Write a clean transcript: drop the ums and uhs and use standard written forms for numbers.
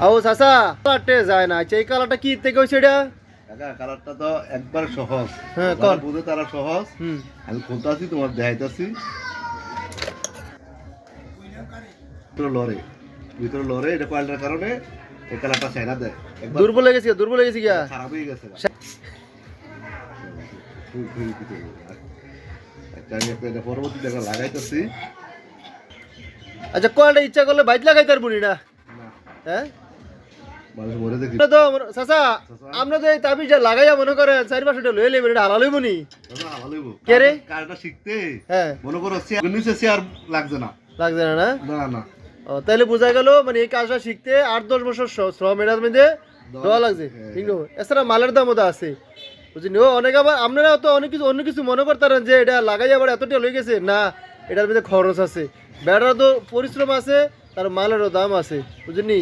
আও চাচা কালারটে যায় না। আচ্ছা এই কালারটা কি থেকে হয়েছে এটা? কাকা কালারটা তো একবার সহজ, হ্যাঁ, যারা কর। বুঝে তারা সহজ। হুম। আমি খুলতাছি, তোমার দেখাইতাছি। ভিতরে লড়ে এটা পাল্টার কারণে এই কালারটা চাইনা দেয়, একবার দুর্বল হয়ে গেছে, দুর্বল হয়ে গেছে গিয়া। খারাপ হয়ে গেছে। আচ্ছা আমি এটা পরবর্তী দেখা লাগাইতেছি। আচ্ছা কয়টা ইচ্ছা করলে বাইক লাগাই তার বুনি না? হ্যাঁ মানুষ মরে দেখি তো চাচা আমরা তো এই তাবিজটা লাগাইয়া মনে করেন 4-5টা লয়ে লেবেন, এটা হালাল হইব নি? কে রে? কাজটা শিখতে হ্যাঁ মনে করো নিচে চেয়ার লাগছে না। লাগছে না? না না না ও তাহলে বোঝা গেল মানে এই কাজটা শিখতে 8-10 বছর শ্রম এটার মধ্যে দেওয়া লাগছে। ঠিক না? এছাড়া মালের দামও তো আছে বুঝলি। ও অনেক আবার আপনারা তো অন্য কিছু মনে করতারেন যে এটা লাগাই আবার এতটা লয়ে গেছে না, এটার মধ্যে খরচ আছে, বেড়ারও তো পরিশ্রম আছে, তার মালেরও দাম আছে বুঝলি।